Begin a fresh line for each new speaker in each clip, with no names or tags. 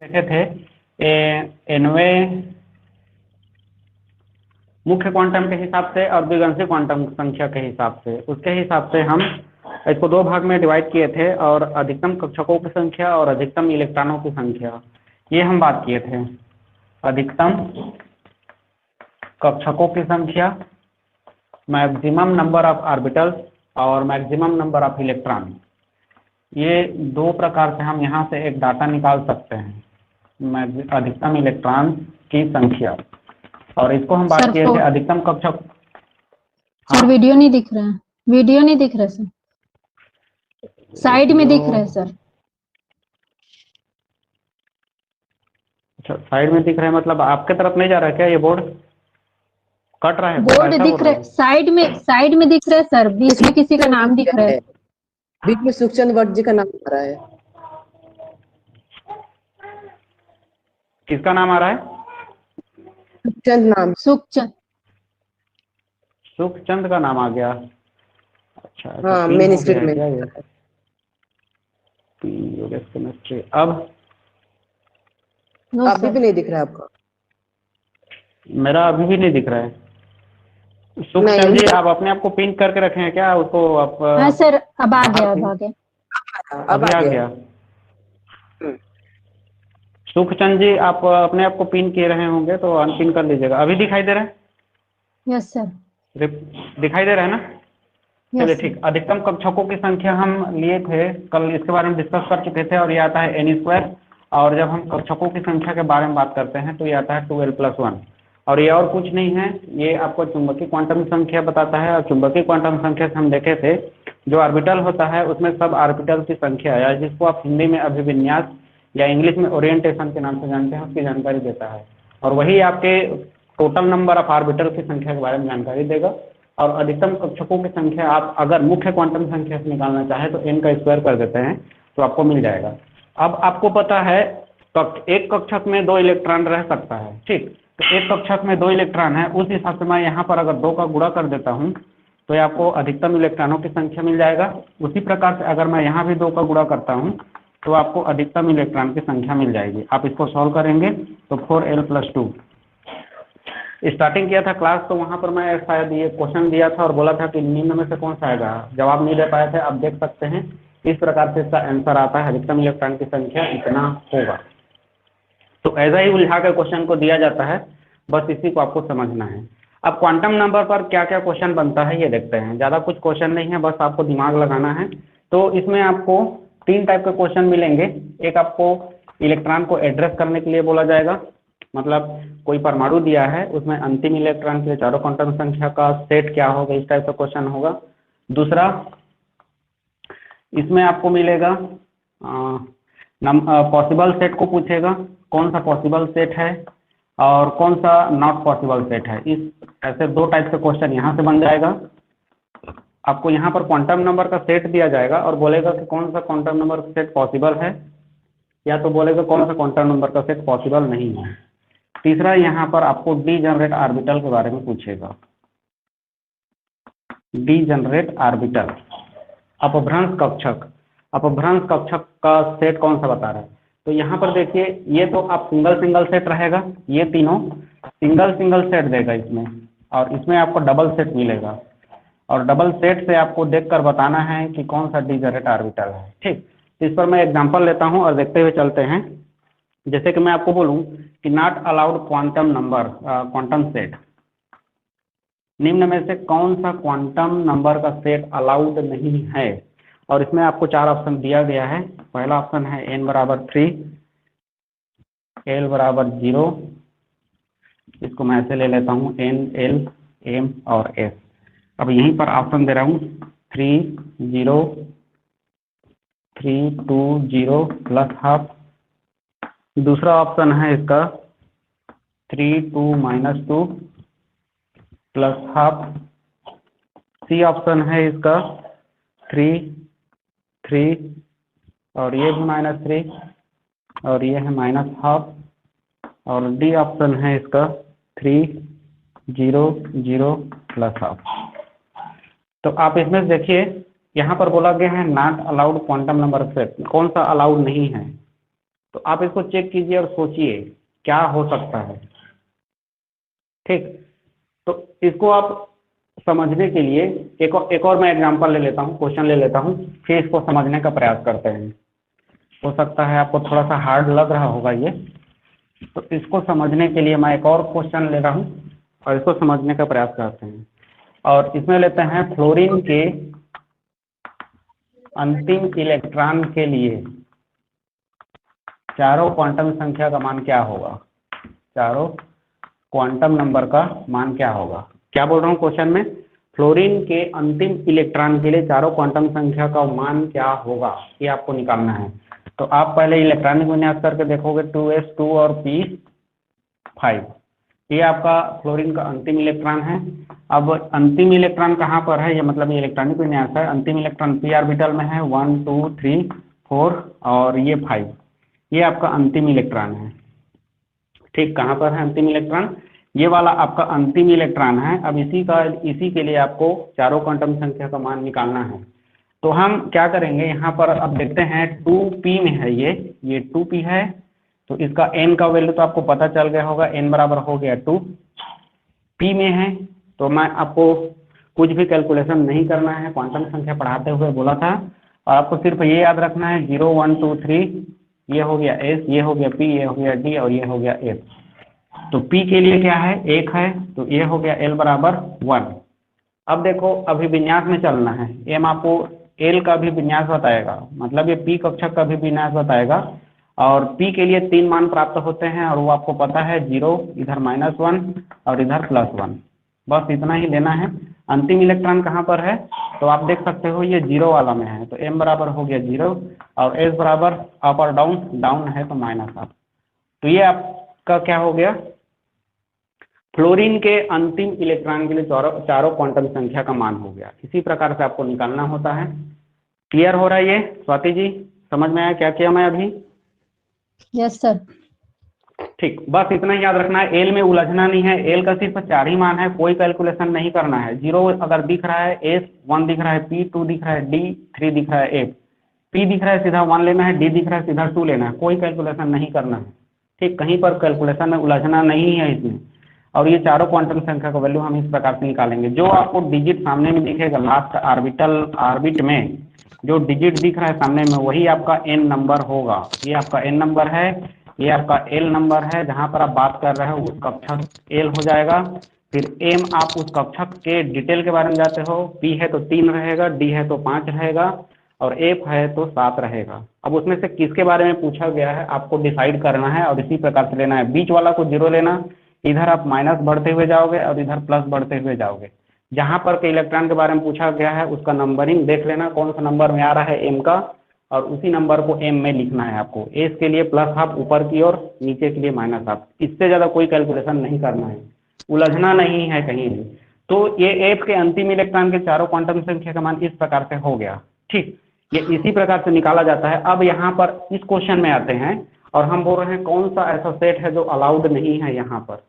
देखे थे एनवे मुख्य क्वांटम के हिसाब से और द्विगांशी क्वांटम संख्या के हिसाब से, उसके हिसाब से हम इसको दो भाग में डिवाइड किए थे और अधिकतम कक्षकों की संख्या और अधिकतम इलेक्ट्रॉनों की संख्या, ये हम बात किए थे। अधिकतम कक्षकों की संख्या, मैक्सिमम नंबर ऑफ ऑर्बिटल्स और मैक्सिमम नंबर ऑफ इलेक्ट्रॉन, ये दो प्रकार से हम यहाँ से एक डाटा निकाल सकते हैं, अधिकतम इलेक्ट्रॉन की संख्या। और इसको हम बात किए थे अधिकतम कक्षक।
सर वीडियो नहीं दिख रहा है, वीडियो नहीं दिख रहा सर, साइड में दिख रहा है सर।
अच्छा, साइड में दिख रहा है मतलब आपके तरफ नहीं जा रहा है क्या? ये बोर्ड कट रहा है?
बोर्ड दिख रहा है, साइड में दिख रहा है सर, बीच में किसी का नाम दिख रहा है,
बीच में सुखचंद भट्ट जी का नाम आ रहा है।
किसका नाम आ रहा है?
सुखचंद नाम,
सुखचंद का नाम आ गया। अच्छा,
हाँ, मेन स्क्रीन में
केमिस्ट्री। अब
अभी भी नहीं दिख रहा है आपका?
मेरा अभी भी नहीं दिख रहा है। सुखचंद जी, आप अपने आप को पिन करके रखे हैं क्या उसको? आप
हाँ सर, अब आ गया, अब आ गया,
अभी आ गया। सुखचंद जी, आप अपने आप को पिन किए रहे होंगे तो अनपिन कर लीजिएगा। अभी दिखाई दे रहा है?
यस सर,
दिखाई दे रहा है ना? चलिए ठीक। अधिकतम कक्षकों की संख्या हम लिए थे कल, इसके बारे में डिस्कस कर चुके थे, और ये आता है एन स्क्वायर। और जब हम कक्षकों की संख्या के बारे में बात करते हैं तो ये आता है 2l+1, और ये और कुछ नहीं है, ये आपको चुंबकीय क्वांटम संख्या बताता है। और चुंबकीय क्वांटम संख्या से हम देखे थे जो ऑर्बिटल होता है उसमें सब ऑर्बिटल की संख्या, या जिसको आप हिंदी में अभिविन्यास या इंग्लिश में ओरिएंटेशन के नाम से जानते हैं, उसकी जानकारी देता है। और वही आपके टोटल नंबर ऑफ ऑर्बिटल की संख्या के बारे में जानकारी देगा। और अधिकतम कक्षकों की संख्या आप अगर मुख्य क्वांटम संख्या से निकालना चाहे तो n का स्क्वायर कर देते हैं तो आपको मिल जाएगा। अब आपको पता है एक कक्षक में 2 इलेक्ट्रॉन रह सकता है, ठीक? तो एक कक्षक में 2 इलेक्ट्रॉन है, उस हिसाब से मैं यहाँ पर अगर 2 का गुणा कर देता हूँ तो ये आपको अधिकतम इलेक्ट्रॉनों की संख्या मिल जाएगा। उसी प्रकार से अगर मैं यहाँ भी 2 का गुणा करता हूँ तो आपको अधिकतम इलेक्ट्रॉन की संख्या मिल जाएगी। आप इसको सॉल्व करेंगे तो 4l+2। स्टार्टिंग किया था क्लास तो वहाँ पर मैं शायद ये क्वेश्चन दिया था और बोला था कि निम्न में से कौन सा आएगा, जवाब नहीं दे पाए थे। आप देख सकते हैं इस प्रकार से इसका आंसर आता है, अधिकतम इलेक्ट्रॉन की संख्या इतना होगा। तो ऐसा ही उलझा कर क्वेश्चन को दिया जाता है, बस इसी को आपको समझना है। अब क्वांटम नंबर पर क्या क्या क्वेश्चन बनता है ये देखते हैं। ज़्यादा कुछ क्वेश्चन नहीं है, बस आपको दिमाग लगाना है। तो इसमें आपको 3 टाइप के क्वेश्चन मिलेंगे। एक आपको इलेक्ट्रॉन को एड्रेस करने के लिए बोला जाएगा, मतलब कोई परमाणु दिया है उसमें अंतिम इलेक्ट्रॉन के चारों क्वांटम संख्या का सेट क्या होगा, इस टाइप का क्वेश्चन होगा। दूसरा, इसमें आपको मिलेगा पॉसिबल सेट को पूछेगा, कौन सा पॉसिबल सेट है और कौन सा नॉट पॉसिबल सेट है। इस ऐसे 2 टाइप के क्वेश्चन यहाँ से बन जाएगा। आपको यहाँ पर क्वांटम नंबर का सेट दिया जाएगा और बोलेगा कि कौन सा क्वांटम नंबर का सेट पॉसिबल है, या तो बोलेगा कौन सा क्वांटम नंबर का सेट पॉसिबल नहीं है। तीसरा, यहाँ पर आपको डीजनरेट ऑर्बिटल के बारे में पूछेगा। डीजनरेट ऑर्बिटल, अपभ्रंश कक्षक, अपभ्रंश कक्षक का सेट कौन सा बता रहा है। तो यहाँ पर देखिए, ये तो आप सिंगल सेट रहेगा, ये तीनों सिंगल सेट देगा इसमें, और इसमें आपको डबल सेट मिलेगा। और डबल सेट से आपको देखकर बताना है कि कौन सा डीजनरेट ऑर्बिटल है, ठीक? इस पर मैं एग्जांपल लेता हूँ और देखते हुए चलते हैं। जैसे कि मैं आपको बोलूं कि not allowed quantum number, quantum set, निम्न में से कौन सा क्वांटम नंबर का सेट अलाउड नहीं है। और इसमें आपको 4 ऑप्शन दिया गया है। पहला ऑप्शन है n = 3, l = 0, इसको मैं ऐसे ले लेता हूँ n, l, m और s। अब यहीं पर ऑप्शन दे रहा हूँ 3, 0, 3, 2, 0 +½ दूसरा ऑप्शन है इसका 3, 2, -2 +½ सी ऑप्शन है इसका 3, 3 और ये भी -3 और ये है -½ और डी ऑप्शन है इसका 3, 0, 0 +½ तो आप इसमें देखिए, यहाँ पर बोला गया है not allowed quantum number set, कौन सा अलाउड नहीं है। तो आप इसको चेक कीजिए और सोचिए क्या हो सकता है। ठीक, तो इसको आप समझने के लिए एक और मैं एग्जांपल ले लेता हूँ, क्वेश्चन ले लेता हूँ, फिर इसको समझने का प्रयास करते हैं। हो सकता है आपको थोड़ा सा हार्ड लग रहा होगा ये, तो इसको समझने के लिए मैं एक और क्वेश्चन ले रहा हूँ और इसको समझने का प्रयास करते हैं। और इसमें लेते हैं फ्लोरीन के अंतिम इलेक्ट्रॉन के लिए चारों क्वांटम संख्या का मान क्या होगा, चारों क्वांटम नंबर का मान क्या होगा। क्या बोल रहा हूँ क्वेश्चन में, फ्लोरीन के अंतिम इलेक्ट्रॉन के लिए चारों क्वांटम संख्या का मान क्या होगा, ये आपको निकालना है। तो आप पहले इलेक्ट्रॉनिक विन्यास करके देखोगे 2s2 और p5, ये आपका फ्लोरीन का अंतिम इलेक्ट्रॉन है। अब अंतिम इलेक्ट्रॉन कहाँ पर है, ये मतलब ये इलेक्ट्रॉनिक विन्यास है, अंतिम इलेक्ट्रॉन p ऑर्बिटल में है, 1 2 3 4 और ये 5, ये आपका अंतिम इलेक्ट्रॉन है। ठीक, कहाँ पर है अंतिम इलेक्ट्रॉन, ये वाला आपका अंतिम इलेक्ट्रॉन है। अब इसी के लिए आपको चारों क्वांटम संख्या का मान निकालना है। तो हम क्या करेंगे, यहाँ पर अब देखते हैं 2p में है ये 2p है, तो इसका n का वैल्यू तो आपको पता चल गया होगा, n बराबर हो गया 2, p में है तो मैं आपको कुछ भी कैलकुलेशन नहीं करना है, क्वांटम संख्या पढ़ाते हुए बोला था, और आपको सिर्फ ये याद रखना है 0 1 2 3, ये हो गया s, ये हो गया p, ये हो गया d और ये हो गया f। तो p के लिए क्या है, 1 है, तो ये हो गया l बराबर 1। अब देखो अभी विन्यास में चलना है, m आपको l का भी विन्यास बताएगा, मतलब ये p कक्षक का भी विन्यास बताएगा, और p के लिए 3 मान प्राप्त होते हैं और वो आपको पता है 0, इधर -1 और इधर +1, बस इतना ही लेना है। अंतिम इलेक्ट्रॉन कहाँ पर है, तो आप देख सकते हो ये 0 वाला में है, तो m बराबर हो गया 0 और s बराबर अप और डाउन, डाउन है तो -1। तो ये आपका क्या हो गया, फ्लोरीन के अंतिम इलेक्ट्रॉन के लिए चारों क्वांटम संख्या का मान हो गया। इसी प्रकार से आपको निकालना होता है। क्लियर हो रहा है ये स्वाति जी, समझ में आया क्या किया मैं अभी?
Yes sir.
ठीक, बस इतना ही याद रखना है, एल में उलझना नहीं है, एल का सिर्फ 4 ही मान है, कोई कैलकुलेशन नहीं करना है। 0 अगर दिख रहा है, एस 1 दिख रहा है, पी 2 दिख रहा है, डी 3 दिख रहा है, एफ पी दिख रहा है सीधा 1 लेना है, डी दिख रहा है सीधा 2 लेना है, कोई कैलकुलेशन नहीं करना है। ठीक, कहीं पर कैलकुलेशन में उलझना नहीं है इसमें। और ये चारों क्वांटम संख्या का वैल्यू हम इस प्रकार से निकालेंगे, जो आपको डिजिट सामने में दिखेगा लास्ट ऑर्बिट में जो डिजिट दिख रहा है सामने में, वही आपका n नंबर होगा। ये आपका n नंबर है, ये आपका l नंबर है, जहां पर आप बात कर रहे हो उस कक्षक l हो जाएगा। फिर m आप उस कक्षक के डिटेल के बारे में जाते हो, p है तो 3 रहेगा, d है तो 5 रहेगा और f है तो 7 रहेगा। अब उसमें से किसके बारे में पूछा गया है आपको डिसाइड करना है और इसी प्रकार से लेना है। बीच वाला को 0 लेना, इधर आप माइनस बढ़ते हुए जाओगे और इधर प्लस बढ़ते हुए जाओगे। जहां पर के इलेक्ट्रॉन के बारे में पूछा गया है उसका नंबरिंग देख लेना, कौन सा नंबर में आ रहा है m का, और उसी नंबर को m में लिखना है आपको। s के लिए +½ ऊपर की ओर, नीचे के लिए -½ इससे ज़्यादा कोई कैलकुलेशन नहीं करना है, उलझना नहीं है कहीं भी। तो ये f के अंतिम इलेक्ट्रॉन के चारों क्वांटम संख्या का मान इस प्रकार से हो गया। ठीक, ये इसी प्रकार से निकाला जाता है। अब यहाँ पर इस क्वेश्चन में आते हैं और हम बोल रहे हैं कौन सा ऐसा सेट है जो अलाउड नहीं है यहाँ पर।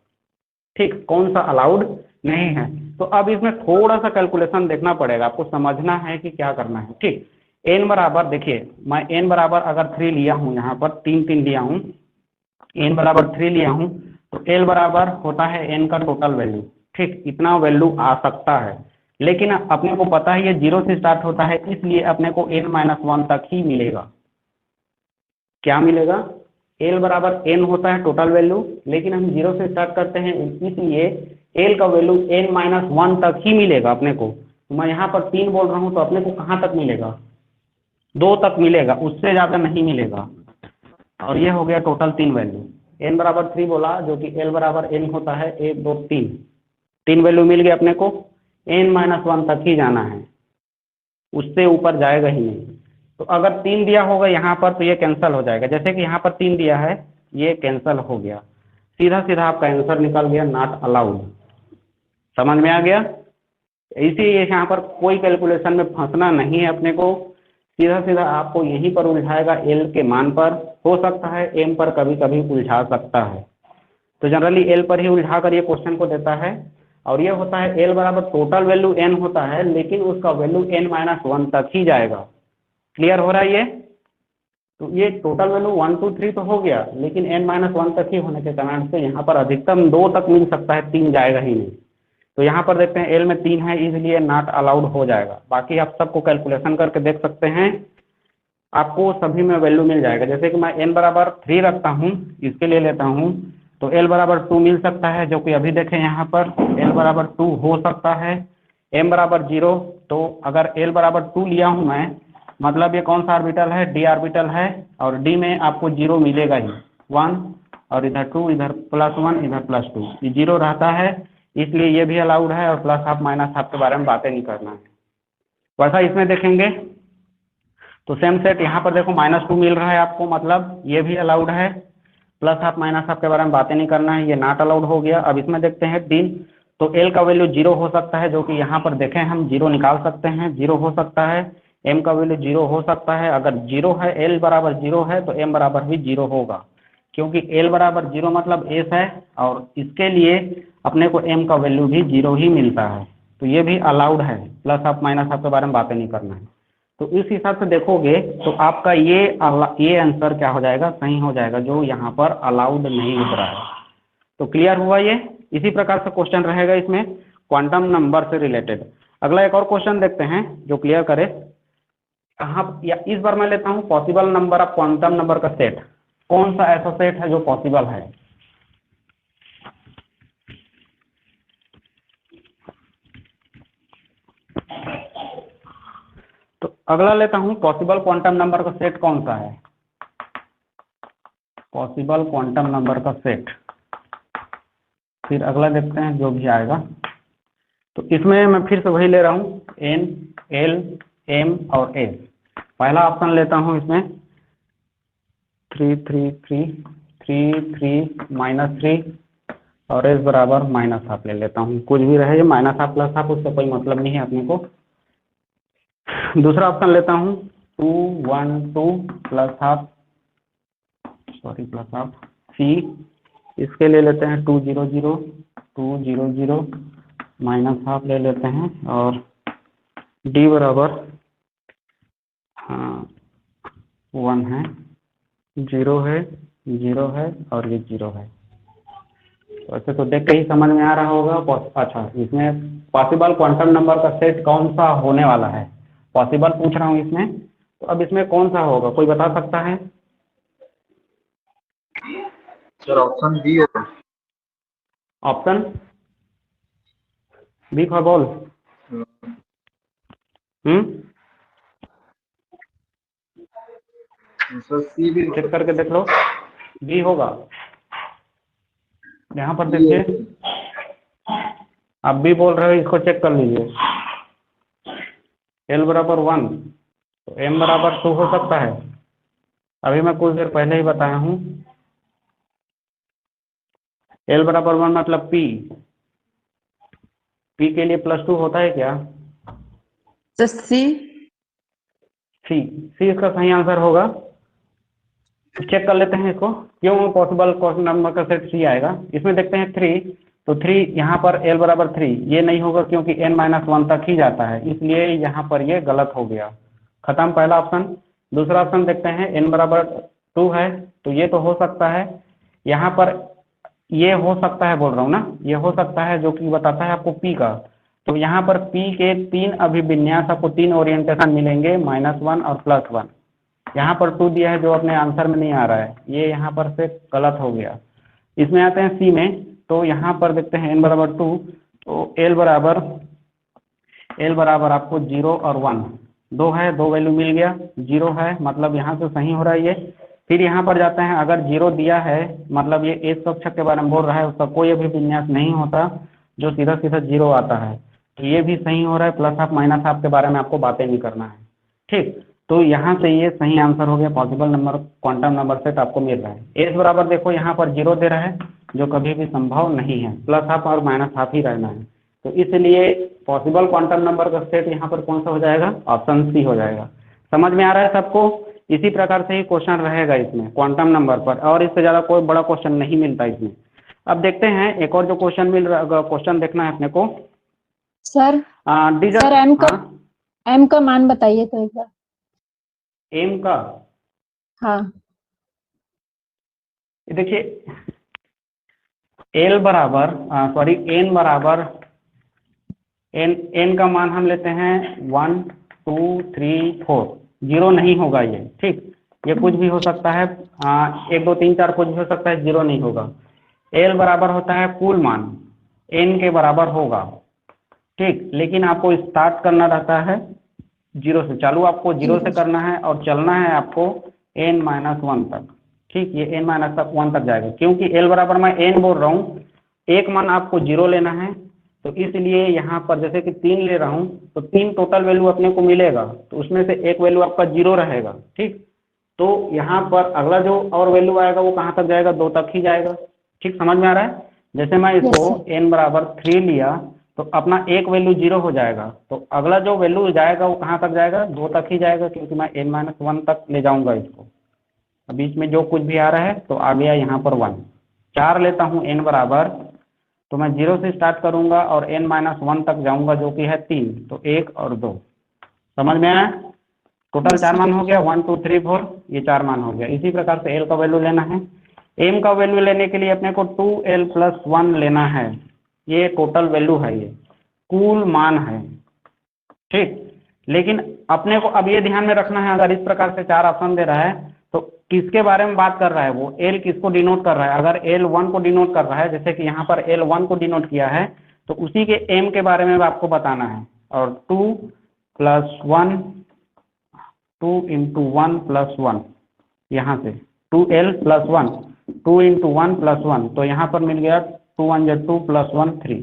ठीक, कौन सा अलाउड नहीं है, तो अब इसमें थोड़ा सा कैलकुलेशन देखना पड़ेगा, आपको समझना है कि क्या करना है। ठीक, n बराबर, देखिए मैं n बराबर अगर 3 लिया हूँ, यहाँ पर 3 लिया हूँ, n बराबर 3 लिया हूँ, तो l बराबर होता है n का टोटल वैल्यू। ठीक, इतना वैल्यू आ सकता है, लेकिन अपने को पता है ये 0 से स्टार्ट होता है, इसलिए अपने को n-1 तक ही मिलेगा। क्या मिलेगा, l बराबर n होता है टोटल वैल्यू, लेकिन हम 0 से स्टार्ट करते हैं, इसलिए l का वैल्यू n-1 तक ही मिलेगा अपने को। तो मैं यहाँ पर 3 बोल रहा हूँ, तो अपने को कहाँ तक मिलेगा, 2 तक मिलेगा, उससे ज़्यादा नहीं मिलेगा। और ये हो गया टोटल 3 वैल्यू। n बराबर 3 बोला, जो कि l बराबर n होता है 1 2 3 वैल्यू मिल गया अपने को, n-1 तक ही जाना है, उससे ऊपर जाएगा ही नहीं। तो अगर 3 दिया होगा यहाँ पर तो ये कैंसिल हो जाएगा, जैसे कि यहाँ पर 3 दिया है, ये कैंसिल हो गया, सीधा सीधा आपका आंसर निकल गया नॉट अलाउड। समझ में आ गया? इसीलिए यहाँ पर कोई कैलकुलेशन में फंसना नहीं है अपने को, सीधा सीधा आपको यहीं पर उलझाएगा एल के मान पर, हो सकता है एम पर कभी कभी उलझा सकता है, तो जनरली एल पर ही उलझा कर ये क्वेश्चन को देता है। और ये होता है एल बराबर टोटल वैल्यू एन होता है, लेकिन उसका वैल्यू n-1 तक ही जाएगा। क्लियर हो रहा है ये? तो ये टोटल वैल्यू 1 2 3 तो हो गया, लेकिन n-1 तक ही होने के कारण से यहाँ पर अधिकतम 2 तक मिल सकता है, 3 जाएगा ही नहीं। तो यहाँ पर देखते हैं एल में 3 है, इसलिए नॉट अलाउड हो जाएगा। बाकी आप सबको कैलकुलेशन करके देख सकते हैं, आपको सभी में वैल्यू मिल जाएगा। जैसे कि मैं n बराबर 3 रखता हूँ, इसके लिए लेता हूँ, तो l बराबर 2 मिल सकता है, जो कि अभी देखें यहाँ पर l बराबर 2 हो सकता है। m बराबर 0, तो अगर l बराबर 2 लिया हूँ मैं, मतलब ये कौन सा ऑर्बिटल है, d ऑर्बिटल है, और d में आपको 0 मिलेगा ही, 1 और इधर 2, इधर +1, इधर +2, ये 0 रहता है, इसलिए ये भी अलाउड है। और प्लस हाफ माइनस हाफ के बारे में बातें नहीं करना है। वैसा इसमें देखेंगे तो सेम सेट यहाँ पर देखो -2 मिल रहा है आपको, मतलब ये भी अलाउड है। प्लस हाफ माइनस हाफ के बारे में बातें नहीं करना है, ये नॉट अलाउड हो गया। अब इसमें देखते हैं 3, तो एल का वैल्यू 0 हो सकता है, जो कि यहाँ पर देखें हम 0 निकाल सकते हैं, 0 हो सकता है। एम का वैल्यू 0 हो सकता है, अगर 0 है, एल बराबर 0 है, तो एम बराबर भी 0 होगा, क्योंकि एल बराबर 0 मतलब एस है, और इसके लिए अपने को एम का वैल्यू भी 0 ही मिलता है, तो ये भी अलाउड है। प्लस हाफ माइनस हाफ के बारे में बातें नहीं करना है। तो इस हिसाब से देखोगे तो आपका ये आंसर क्या हो जाएगा, सही हो जाएगा, जो यहाँ पर अलाउड नहीं लिख रहा है। तो क्लियर हुआ ये। इसी प्रकार से क्वेश्चन रहेगा इसमें क्वांटम नंबर से रिलेटेड। अगला एक और क्वेश्चन देखते हैं जो क्लियर करे। कहाँ या इस बार मैं लेता हूँ possible number of quantum number का सेट। कौन सा ऐसा सेट है जो पॉसिबल है? तो अगला लेता हूँ पॉसिबल क्वांटम नंबर का सेट कौन सा है, पॉसिबल क्वांटम नंबर का सेट। फिर अगला देखते हैं जो भी आएगा। तो इसमें मैं फिर से वही ले रहा हूँ, n, l, m और s। पहला ऑप्शन लेता हूँ इसमें 3 3 3 3 3 -3 और s बराबर -हाफ ले लेता हूँ। कुछ भी रहे, -हाफ प्लस हाफ उससे कोई मतलब नहीं है अपने को। दूसरा ऑप्शन लेता हूँ 2 1 2 प्लस हाफ c। इसके ले लेते हैं 2 0 0 2 0 0 -हाफ ले लेते हैं, और d बराबर 1 है, 0 है, 0 है और ये 0 है। वैसे तो देख के ही समझ में आ रहा होगा। अच्छा, इसमें पॉसिबल क्वांटम नंबर का सेट कौन सा होने वाला है, पॉसिबल पूछ रहा हूँ इसमें, तो अब इसमें कौन सा होगा, कोई बता सकता है?
सर ऑप्शन बी होगा।
Option B for ball.
Sir C भी
चेक करके देख लो, बी होगा। यहाँ पर देखिए, आप बी बोल रहे हो, इसको चेक कर लीजिए। एल बराबर 1, तो एम बराबर 2 हो सकता है। अभी मैं कुछ देर पहले ही बताया हूँ, एल बराबर 1 मतलब पी के लिए +2 होता है क्या?
सर सी
इसका सही आंसर होगा। चेक कर लेते हैं इसको, क्यों पॉसिबल क्वांटम नंबर का सेट सी आएगा। इसमें देखते हैं 3, तो 3 यहाँ पर एल बराबर 3 ये नहीं होगा, क्योंकि n-1 तक ही जाता है, इसलिए यहाँ पर ये गलत हो गया, खत्म पहला ऑप्शन। दूसरा ऑप्शन देखते हैं, n बराबर 2 है, तो ये तो हो सकता है। यहाँ पर ये हो सकता है बोल रहा हूँ ना, ये हो सकता है, जो कि बताता है आपको p का। तो यहाँ पर p के 3 अभिविन्यास आपको 3 ओरिएंटेशन मिलेंगे, -1 और +1। यहाँ पर 2 दिया है जो अपने आंसर में नहीं आ रहा है, ये यहाँ पर से गलत हो गया। इसमें आते हैं सी में, तो यहाँ पर देखते हैं n बराबर 2, तो एल बराबर आपको 0 और 1 2 है, 2 वैल्यू मिल गया, 0 है मतलब यहाँ से सही हो रहा है ये। फिर यहाँ पर जाते हैं, अगर 0 दिया है मतलब ये एस कक्षक के बारे में बोल रहा है, उसका कोई अभिविन्यास नहीं होता, जो सीधा सीधा 0 आता है, तो ये भी सही हो रहा है। प्लस हाफ माइनस हाफ के बारे में आपको बातें नहीं करना है, ठीक। तो यहाँ से ये सही आंसर हो गया, possible number quantum number set आपको मिल रहा है। एस बराबर देखो यहाँ पर 0 दे रहा है, जो कभी भी संभव नहीं है, प्लस हाफ और माइनस हाफ ही रहना है। तो इसलिए पॉसिबल क्वांटम नंबर का सेट यहाँ पर कौन सा हो जाएगा, ऑप्शन सी हो जाएगा। समझ में आ रहा है सबको? इसी प्रकार से ही क्वेश्चन रहेगा इसमें क्वांटम नंबर पर, और इससे ज़्यादा कोई बड़ा क्वेश्चन नहीं मिलता इसमें। अब देखते हैं एक और जो क्वेश्चन मिल रहा, क्वेश्चन देखना है अपने को।
सर
सर
एम का मान बताइए तो एक बार।
एम का
हाँ
ये देखिए एल बराबर सॉरी एन बराबर एन का मान हम लेते हैं 1 2 3 4, जीरो नहीं होगा ये, ठीक। ये कुछ भी हो सकता है, 1 2 3 4 कुछ भी हो सकता है, जीरो नहीं होगा। एल बराबर होता है कुल मान, एन के बराबर होगा, ठीक। लेकिन आपको स्टार्ट करना रहता है जीरो से, चालू आपको जीरो से करना है और चलना है आपको n-1 तक, ठीक। ये n-1 तक जाएगा, क्योंकि एल बराबर मैं n बोल रहा हूँ, एक मान आपको जीरो लेना है, तो इसलिए यहाँ पर जैसे कि 3 ले रहा हूँ, तो 3 टोटल वैल्यू अपने को मिलेगा, तो उसमें से एक वैल्यू आपका जीरो रहेगा, ठीक। तो यहाँ पर अगला जो और वैल्यू आएगा वो कहाँ तक जाएगा, 2 तक ही जाएगा, ठीक। समझ में आ रहा है। जैसे मैं इसको n बराबर 3 लिया तो अपना एक वैल्यू जीरो हो जाएगा, तो अगला जो वैल्यू जाएगा वो कहाँ तक जाएगा, 2 तक ही जाएगा, क्योंकि मैं n-1 तक ले जाऊंगा इसको। अब बीच में जो कुछ भी आ रहा है तो आ गया यहाँ पर 1। 4 लेता हूँ n बराबर, तो मैं जीरो से स्टार्ट करूंगा और n-1 तक जाऊंगा, जो कि है 3, तो 1 और 2। समझ में आया। टोटल 4 मान हो गया, 1 2 3 4, ये 4 मान हो गया। इसी प्रकार से l का वैल्यू लेना है। m का वैल्यू लेने के लिए अपने को 2l+1 लेना है, ये टोटल वैल्यू है, ये कुल मान है, ठीक। लेकिन अपने को अब ये ध्यान में रखना है, अगर इस प्रकार से 4 ऑप्शन दे रहा है तो किसके बारे में बात कर रहा है, वो l किसको डिनोट कर रहा है। अगर l1 को डिनोट कर रहा है, जैसे कि यहाँ पर l1 को डिनोट किया है, तो उसी के m के बारे में आपको बताना है। और 2+1 2 × 1+1, यहाँ से 2l+1 2 × 1+1, तो यहाँ पर मिल गया 2 1 2 +1 3,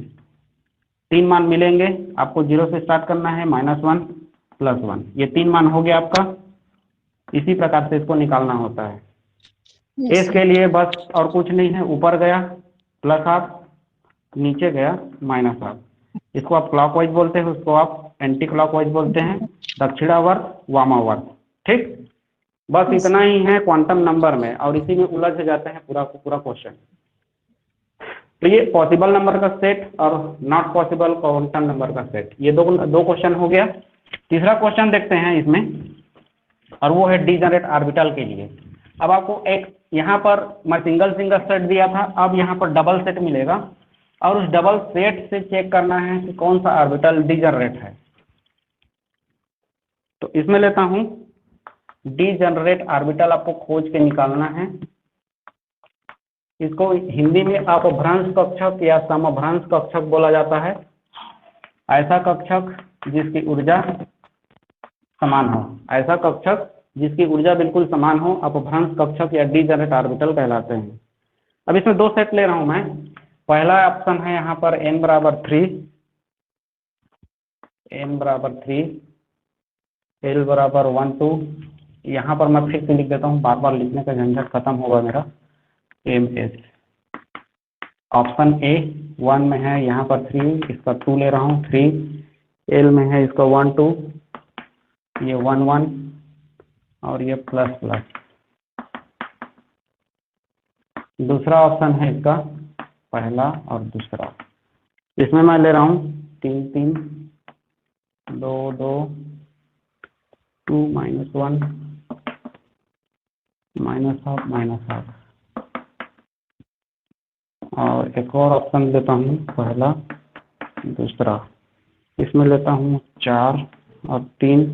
3 मान मिलेंगे आपको। जीरो से स्टार्ट करना है, -1+1, ये 3 मान हो गया आपका। इसी प्रकार से इसको निकालना होता है।
Yes,
एस के लिए बस और कुछ नहीं है, ऊपर गया +1, नीचे गया -1। इसको आप क्लॉकवाइज बोलते हैं, उसको आप एंटी क्लॉकवाइज बोलते हैं, दक्षिणावर्त वामावर्त, ठीक। बस इतना ही है क्वांटम नंबर में, और इसी में उलझ जाते हैं पूरा क्वेश्चन। तो ये पॉसिबल नंबर का सेट और नॉट पॉसिबल क्वांटम नंबर का सेट, ये दो क्वेश्चन हो गया। तीसरा क्वेश्चन देखते हैं इसमें, और वो है डीजेनरेट ऑर्बिटल के लिए। अब आपको एक यहाँ पर मैं सिंगल सेट दिया था, अब यहाँ पर डबल सेट मिलेगा, और उस डबल सेट से चेक करना है कि कौन सा ऑर्बिटल डीजेनरेट है। तो इसमें लेता हूँ डीजेनरेट ऑर्बिटल, आपको खोज के निकालना है। इसको हिंदी में अपभ्रंश कक्षक या समभ्रंश कक्षक बोला जाता है। ऐसा कक्षक जिसकी ऊर्जा समान हो, ऐसा कक्षक जिसकी ऊर्जा बिल्कुल समान हो, अपभ्रंश कक्षक या डीजेनरेट ऑर्बिटल कहलाते हैं। अब इसमें 2 सेट ले रहा हूं मैं। पहला ऑप्शन है यहाँ पर n बराबर 3, l बराबर 1 2। यहाँ पर मैं फिर से लिख देता हूँ, बार बार लिखने का झंझट खत्म होगा मेरा। ms ऑप्शन ए 1 में है यहाँ पर 3, इसका 2 ले रहा हूँ 3, l में है इसका 1 2, ये 1 1 और ये ++। दूसरा ऑप्शन है इसका पहला और दूसरा, इसमें मैं ले रहा हूँ 3 3 2 2 2 -1 -12 और एक और ऑप्शन देता हूँ पहला दूसरा, इसमें लेता हूँ 4 और 3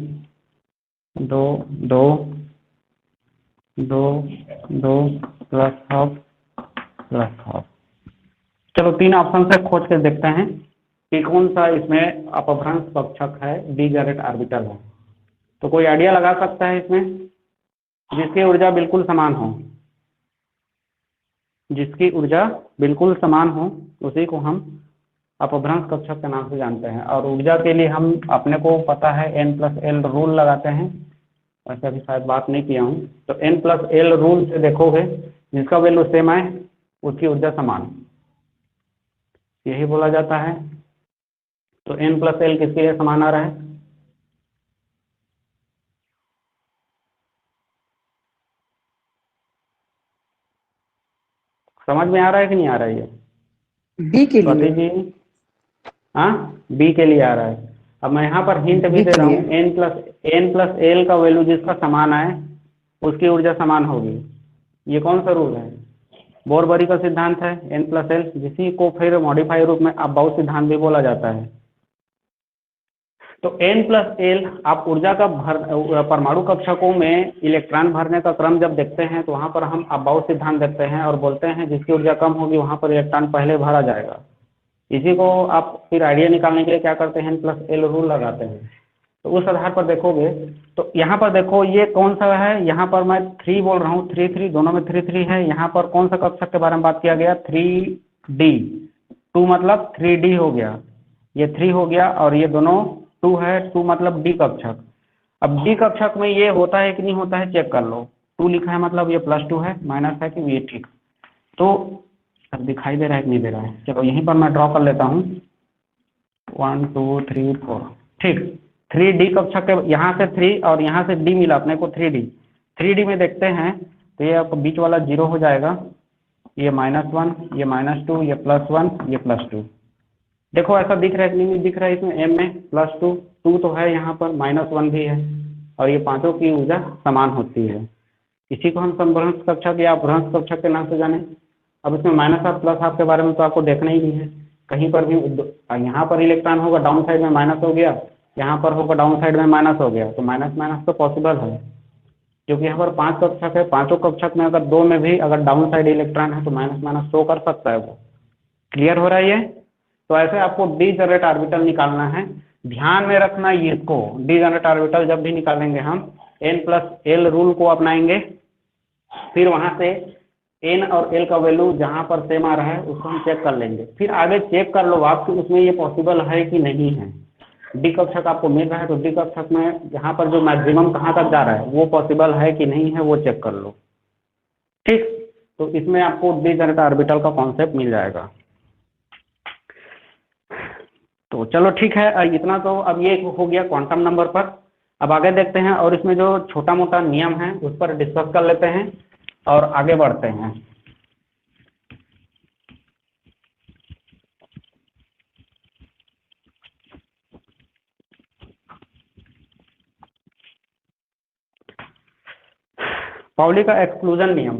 2 2 2 2 +12। चलो 3 ऑप्शन से खोज के देखते हैं कि कौन सा इसमें अपभ्रंश कक्षक है, डीजेनरेट ऑर्बिटल है। तो कोई आइडिया लगा सकता है इसमें, जिसकी ऊर्जा बिल्कुल समान हो, जिसकी ऊर्जा बिल्कुल समान हो उसी को हम अपभ्रंश कक्षक के नाम से जानते हैं। और ऊर्जा के लिए हम अपने को पता है n+l रूल लगाते हैं, वैसे अभी शायद बात नहीं किया हूँ। तो n+l रूल से देखोगे जिसका वैल्यू सेम आए उसकी ऊर्जा समान, यही बोला जाता है। तो n+l किसके लिए समान आ रहा है, समझ में आ रहा है कि नहीं आ रहा है ये?
बी के
स्वाति
लिए,
जी, हाँ बी के लिए आ रहा है। अब मैं यहाँ पर हिंट भी
बी
दे
के
रहा
लिए।
हूँ, n+l का वैल्यू जिसका समान आए उसकी ऊर्जा समान होगी। ये कौन सा रूल है? बोरबरी का सिद्धांत है, n+l, जिसी को फिर मॉडिफाई रूप में अबाउ सिद्धांत भी बोला जाता है। तो n+l आप ऊर्जा का परमाणु कक्षकों में इलेक्ट्रॉन भरने का क्रम जब देखते हैं तो वहां पर हम अबाउ सिद्धांत देखते हैं और बोलते हैं जिसकी ऊर्जा कम होगी वहां पर इलेक्ट्रॉन पहले भरा जाएगा। इसी को आप फिर आइडिया निकालने के लिए क्या करते हैं, n+l रूल लगाते हैं। तो उस आधार पर देखोगे तो यहाँ पर देखो ये कौन सा है, यहाँ पर मैं 3 बोल रहा हूँ, 3 दोनों में 3 है। यहाँ पर कौन सा कक्षक के बारे में बात किया गया, 3D, 2 मतलब 3D हो गया, ये 3 हो गया और ये दोनों 2 है, 2 मतलब D कक्षक। अब D कक्षक में ये होता है कि नहीं होता है, चेक कर लो। 2 लिखा है मतलब ये +2 है, माइनस है कि ये ठीक। तो अब दिखाई दे रहा है कि नहीं दे रहा है, चलो यहीं पर मैं ड्रॉ कर लेता हूँ, 1 2 3 4, ठीक। 3D कक्षक के यहाँ से 3 और यहाँ से D मिला अपने को 3D में देखते हैं तो ये आपको बीच वाला 0 हो जाएगा, ये -1, ये -2, ये +1, ये +2। देखो ऐसा दिख रहा है कि नहीं दिख रहा है, इसमें m में +2 तो है, यहाँ पर -1 भी है और ये पांचों की ऊर्जा समान होती है। इसी को हम समभ्रंश कक्षक या अपभ्रंश कक्षक के नाम से जाने। अब इसमें -हाफ +हाफ के बारे में तो आपको देखना ही नहीं है, कहीं पर भी यहाँ पर इलेक्ट्रॉन होगा डाउन साइड में माइनस हो गया, यहाँ पर होगा डाउन साइड में माइनस हो गया, तो माइनस माइनस तो पॉसिबल है, क्योंकि यहाँ पर 5 कक्षक है, पांचों कक्षक में अगर 2 में भी अगर डाउन साइड इलेक्ट्रॉन है तो माइनस माइनस शो कर सकता है वो। क्लियर हो रहा है ये? तो ऐसे आपको डीजनरेट ऑर्बिटल निकालना है। ध्यान में रखना ये इसको, डीजनरेट ऑर्बिटल जब भी निकालेंगे हम n+l रूल को अपनाएंगे, फिर वहां से n और l का वैल्यू जहां पर सेम आ रहा है उसको हम चेक कर लेंगे, फिर आगे चेक कर लो आप कि उसमें ये पॉसिबल है कि नहीं है। डी कक्षक आपको मिल रहा है तो डी कक्षक में यहाँ पर जो मैक्सिमम कहाँ तक जा रहा है वो पॉसिबल है कि नहीं है वो चेक कर लो, ठीक। तो इसमें आपको डीजनरेट ऑर्बिटल का कॉन्सेप्ट मिल जाएगा। तो चलो ठीक है, इतना तो अब ये हो गया क्वांटम नंबर पर। अब आगे देखते हैं और इसमें जो छोटा मोटा नियम है उस पर डिस्कस कर लेते हैं और आगे बढ़ते हैं। पाउली का एक्सक्लूजन नियम,